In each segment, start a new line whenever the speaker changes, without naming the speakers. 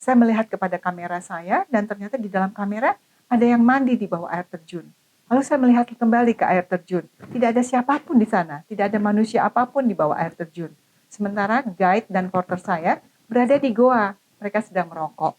Saya melihat kepada kamera saya dan ternyata di dalam kamera ada yang mandi di bawah air terjun. Lalu saya melihat kembali ke air terjun. Tidak ada siapapun di sana, tidak ada manusia apapun di bawah air terjun. Sementara guide dan porter saya berada di goa. Mereka sedang merokok.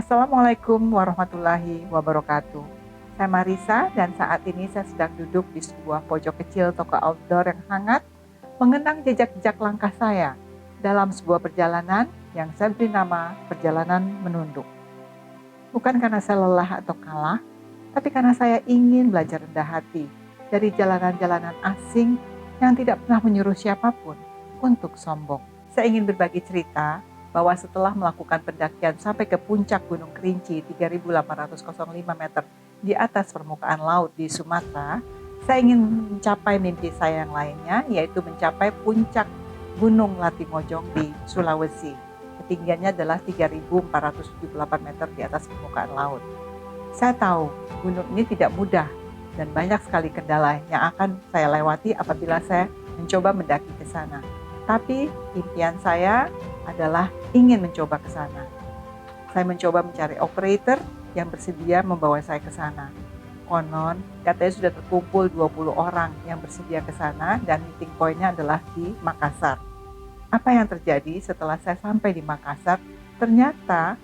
Assalamualaikum warahmatullahi wabarakatuh. Saya Marisa dan saat ini saya sedang duduk di sebuah pojok kecil toko outdoor yang hangat, mengenang jejak-jejak langkah saya dalam sebuah perjalanan yang saya beri nama perjalanan menunduk. Bukan karena saya lelah atau kalah, tapi karena saya ingin belajar rendah hati dari jalanan-jalanan asing yang tidak pernah menyuruh siapapun untuk sombong. Saya ingin berbagi cerita bahwa setelah melakukan pendakian sampai ke puncak Gunung Kerinci 3.805 meter di atas permukaan laut di Sumatera, saya ingin mencapai mimpi saya yang lainnya, yaitu mencapai puncak Gunung Latimojong di Sulawesi. Ketinggiannya adalah 3.478 meter di atas permukaan laut. Saya tahu gunung ini tidak mudah dan banyak sekali kendala yang akan saya lewati apabila saya mencoba mendaki ke sana. Tapi impian saya adalah ingin mencoba ke sana. Saya mencoba mencari operator yang bersedia membawa saya ke sana. Konon, katanya sudah terkumpul 20 orang yang bersedia ke sana dan meeting point-nya adalah di Makassar. Apa yang terjadi setelah saya sampai di Makassar? Ternyata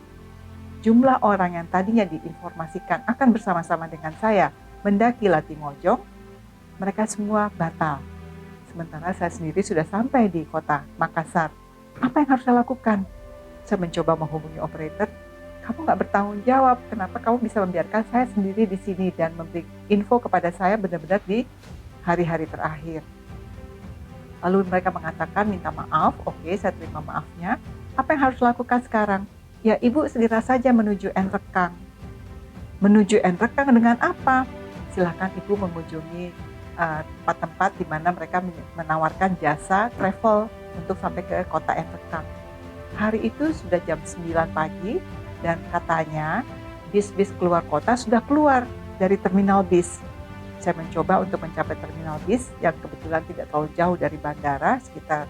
jumlah orang yang tadinya diinformasikan akan bersama-sama dengan saya mendaki Latimojong, mereka semua batal. Sementara saya sendiri sudah sampai di kota Makassar. Apa yang harus saya lakukan? Saya mencoba menghubungi operator. Kamu nggak bertanggung jawab. Kenapa kamu bisa membiarkan saya sendiri di sini dan memberi info kepada saya benar-benar di hari-hari terakhir? Lalu mereka mengatakan minta maaf. Oke, saya terima maafnya. Apa yang harus lakukan sekarang? Ya, Ibu segera saja menuju Enrekang. Menuju Enrekang dengan apa? Silakan Ibu mengunjungi tempat-tempat di mana mereka menawarkan jasa travel untuk sampai ke kota Enrekang. Hari itu sudah jam 9 pagi dan katanya bis-bis keluar kota sudah keluar dari terminal bis. Saya mencoba untuk mencapai terminal bis yang kebetulan tidak terlalu jauh dari bandara, sekitar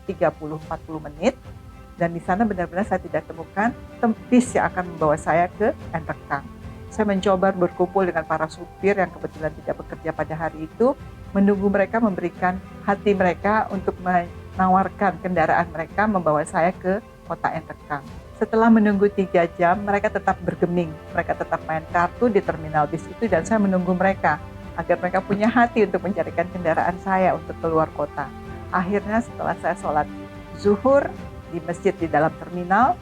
30-40 menit. Dan di sana benar-benar saya tidak temukan bis yang akan membawa saya ke Enrekang. Saya mencoba berkumpul dengan para supir yang kebetulan tidak bekerja pada hari itu, menunggu mereka memberikan hati mereka untuk menawarkan kendaraan mereka membawa saya ke kota Enrekang. Setelah menunggu 3 jam, mereka tetap bergeming, mereka tetap main kartu di terminal bis itu dan saya menunggu mereka agar mereka punya hati untuk mencarikan kendaraan saya untuk keluar kota. Akhirnya setelah saya sholat zuhur di masjid di dalam terminal,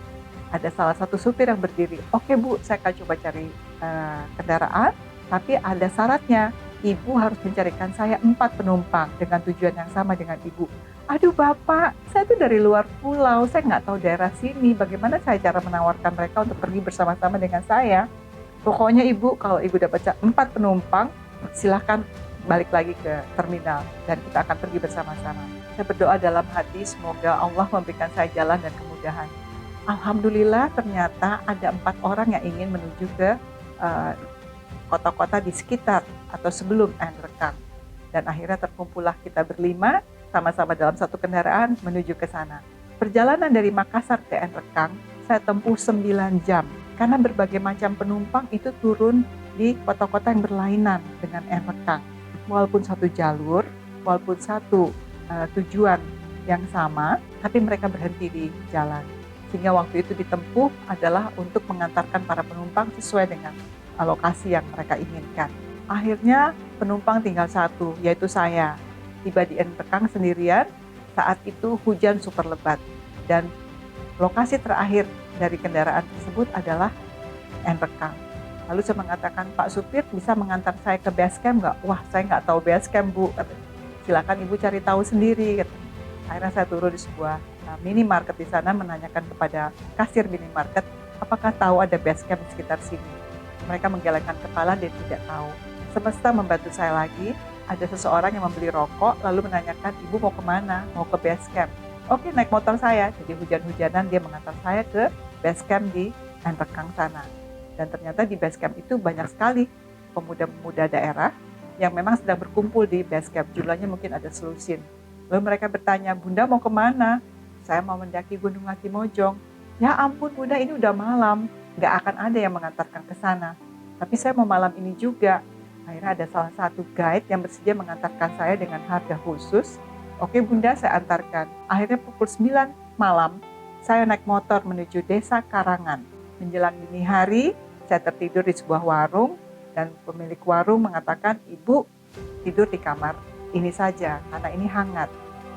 ada salah satu supir yang berdiri, oke Bu, saya akan coba cari kendaraan, tapi ada syaratnya, Ibu harus mencarikan saya 4 penumpang dengan tujuan yang sama dengan Ibu. Aduh Bapak, saya itu dari luar pulau, saya nggak tahu daerah sini, bagaimana saya cara menawarkan mereka untuk pergi bersama-sama dengan saya? Pokoknya Ibu, kalau Ibu dapat 4 penumpang, silahkan balik lagi ke terminal dan kita akan pergi bersama-sama. Saya berdoa dalam hati, semoga Allah memberikan saya jalan dan kemudahan. Alhamdulillah ternyata ada 4 orang yang ingin menuju ke kota-kota di sekitar atau sebelum Enrekang. Dan akhirnya terkumpullah kita berlima sama-sama dalam satu kendaraan menuju ke sana. Perjalanan dari Makassar ke Enrekang saya tempuh 9 jam karena berbagai macam penumpang itu turun di kota-kota yang berlainan dengan Enrekang. Walaupun satu jalur, walaupun satu tujuan yang sama, tapi mereka berhenti di jalan. Sehingga waktu itu ditempuh adalah untuk mengantarkan para penumpang sesuai dengan lokasi yang mereka inginkan. Akhirnya penumpang tinggal satu, yaitu saya. Tiba di Enrekang sendirian, Saat itu hujan super lebat dan lokasi terakhir dari kendaraan tersebut adalah Enrekang. Lalu saya mengatakan, "Pak supir bisa mengantar saya ke base camp nggak?" "Wah, saya nggak tahu base camp, Bu." "Silakan Ibu cari tahu sendiri." Akhirnya saya turun di sebuah minimarket di sana, menanyakan kepada kasir minimarket, apakah tahu ada base camp di sekitar sini. Mereka menggelengkan kepala dan tidak tahu. Semesta membantu saya lagi, ada seseorang yang membeli rokok lalu menanyakan, "Ibu mau kemana?" "Mau ke base camp." "Oke, naik motor saya." Jadi hujan-hujanan dia mengantar saya ke base camp di Enrekang sana. Dan ternyata di base camp itu banyak sekali pemuda-pemuda daerah yang memang sedang berkumpul di base camp. Jumlahnya mungkin ada selusin. Lalu mereka bertanya, "Bunda mau kemana?" "Saya mau mendaki Gunung Latimojong." "Ya ampun Bunda, ini udah malam, nggak akan ada yang mengantarkan ke sana." "Tapi saya mau malam ini juga." Akhirnya ada salah satu guide yang bersedia mengantarkan saya dengan harga khusus. "Oke Bunda, saya antarkan." Akhirnya pukul 9 malam, saya naik motor menuju Desa Karangan. Menjelang dini hari, saya tertidur di sebuah warung dan pemilik warung mengatakan, "Ibu tidur di kamar ini saja, karena ini hangat."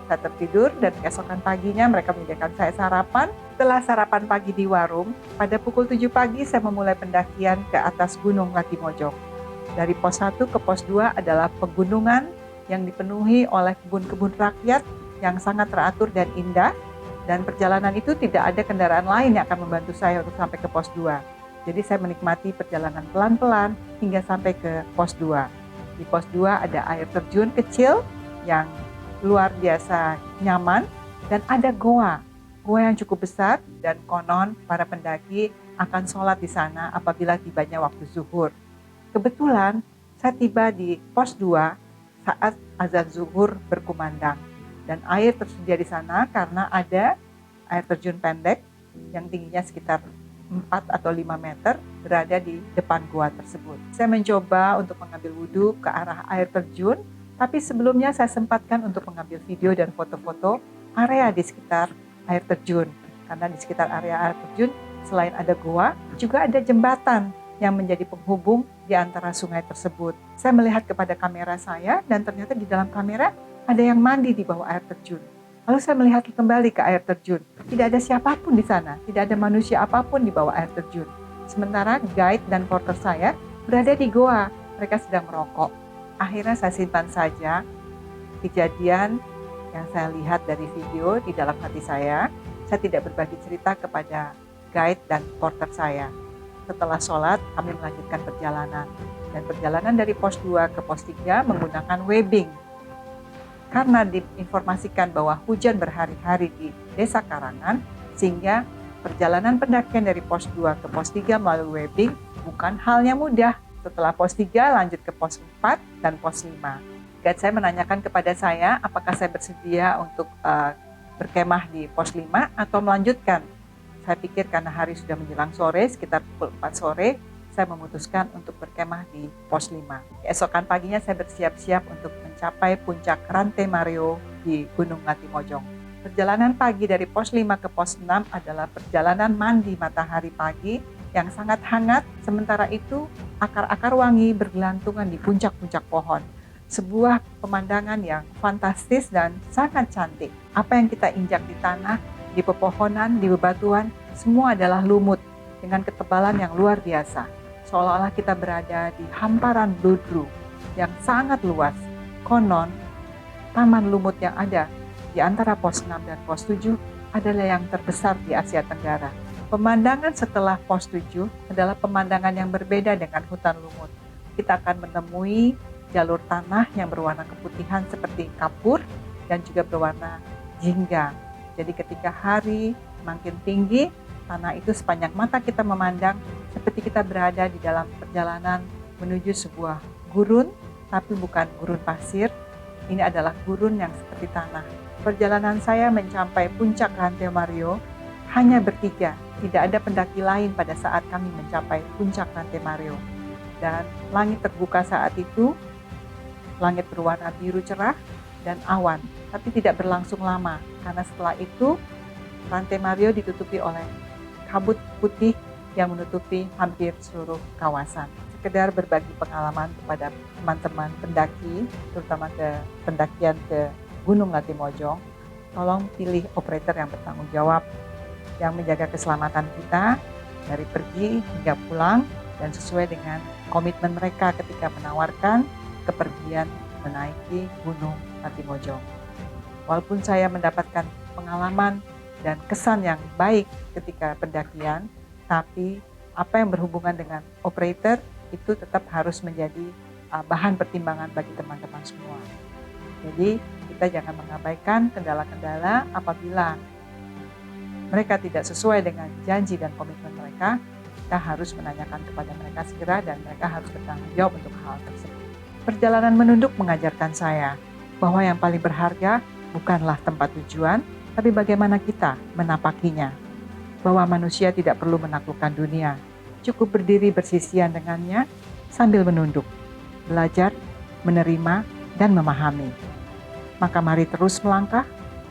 Saya tertidur dan keesokan paginya mereka menyediakan saya sarapan. Setelah sarapan pagi di warung, pada pukul 7 pagi saya memulai pendakian ke atas Gunung Latimojong. Dari pos 1 ke pos 2 adalah pegunungan yang dipenuhi oleh kebun-kebun rakyat yang sangat teratur dan indah. Dan perjalanan itu tidak ada kendaraan lain yang akan membantu saya untuk sampai ke pos 2. Jadi saya menikmati perjalanan pelan-pelan hingga sampai ke pos 2. Di pos 2 ada air terjun kecil yang luar biasa nyaman dan ada goa yang cukup besar, dan konon para pendaki akan sholat di sana apabila tibanya waktu zuhur. Kebetulan saya tiba di pos 2 saat azan zuhur berkumandang dan air tersedia di sana karena ada air terjun pendek yang tingginya sekitar 4 atau 5 meter berada di depan gua tersebut. Saya mencoba untuk mengambil wudhu ke arah air terjun, tapi sebelumnya saya sempatkan untuk mengambil video dan foto-foto area di sekitar air terjun. Karena di sekitar area air terjun, selain ada gua, juga ada jembatan yang menjadi penghubung di antara sungai tersebut. Saya melihat kepada kamera saya dan ternyata di dalam kamera ada yang mandi di bawah air terjun. Lalu saya melihat kembali ke air terjun. Tidak ada siapapun di sana, tidak ada manusia apapun di bawah air terjun. Sementara guide dan porter saya berada di goa, mereka sedang merokok. Akhirnya saya simpan saja kejadian yang saya lihat dari video di dalam hati saya. Saya tidak berbagi cerita kepada guide dan porter saya. Setelah sholat, kami melanjutkan perjalanan. Dan perjalanan dari pos 2 ke pos 3 menggunakan webbing. Karena diinformasikan bahwa hujan berhari-hari di Desa Karangan, sehingga perjalanan pendakian dari pos 2 ke pos 3 melalui webbing bukan hal yang mudah. Setelah pos 3 lanjut ke pos 4 dan pos 5. Guide saya menanyakan kepada saya apakah saya bersedia untuk berkemah di pos 5 atau melanjutkan. Saya pikir karena hari sudah menjelang sore, sekitar pukul 4 sore, saya memutuskan untuk berkemah di pos 5. Keesokan paginya saya bersiap-siap untuk mencapai puncak Rantai Mario di Gunung Latimojong. Perjalanan pagi dari pos 5 ke pos 6 adalah perjalanan mandi matahari pagi yang sangat hangat, sementara itu akar-akar wangi bergelantungan di puncak-puncak pohon. Sebuah pemandangan yang fantastis dan sangat cantik. Apa yang kita injak di tanah, di pepohonan, di bebatuan, semua adalah lumut dengan ketebalan yang luar biasa. Seolah-olah kita berada di hamparan ludru yang sangat luas. Konon, taman lumut yang ada di antara pos 6 dan pos 7 adalah yang terbesar di Asia Tenggara. Pemandangan setelah pos 7 adalah pemandangan yang berbeda dengan hutan lumut. Kita akan menemui jalur tanah yang berwarna keputihan seperti kapur dan juga berwarna jingga. Jadi ketika hari makin tinggi, tanah itu sepanjang mata kita memandang seperti kita berada di dalam perjalanan menuju sebuah gurun, tapi bukan gurun pasir. Ini adalah gurun yang seperti tanah. Perjalanan saya mencapai puncak Rantai Mario hanya bertiga. Tidak ada pendaki lain pada saat kami mencapai puncak Rantai Mario. Dan langit terbuka saat itu, langit berwarna biru cerah dan awan, tapi tidak berlangsung lama, karena setelah itu Rantai Mario ditutupi oleh kabut putih yang menutupi hampir seluruh kawasan. Sekedar berbagi pengalaman kepada teman-teman pendaki, terutama ke pendakian ke Gunung Latimojong, tolong pilih operator yang bertanggung jawab, yang menjaga keselamatan kita dari pergi hingga pulang dan sesuai dengan komitmen mereka ketika menawarkan kepergian menaiki Gunung Latimojong. Walaupun saya mendapatkan pengalaman dan kesan yang baik ketika pendakian, tapi apa yang berhubungan dengan operator itu tetap harus menjadi bahan pertimbangan bagi teman-teman semua. Jadi kita jangan mengabaikan kendala-kendala apabila mereka tidak sesuai dengan janji dan komitmen mereka. Kita harus menanyakan kepada mereka segera dan mereka harus bertanggung jawab untuk hal tersebut. Perjalanan menunduk mengajarkan saya bahwa yang paling berharga bukanlah tempat tujuan, tapi bagaimana kita menapakinya. Bahwa manusia tidak perlu menaklukkan dunia, cukup berdiri bersisian dengannya sambil menunduk, belajar, menerima, dan memahami. Maka mari terus melangkah,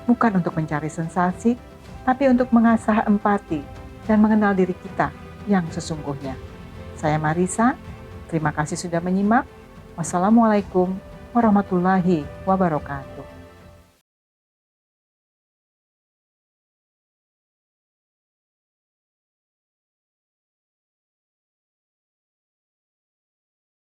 bukan untuk mencari sensasi, tapi untuk mengasah empati dan mengenal diri kita yang sesungguhnya. Saya Marisa, terima kasih sudah menyimak. Wassalamualaikum warahmatullahi wabarakatuh.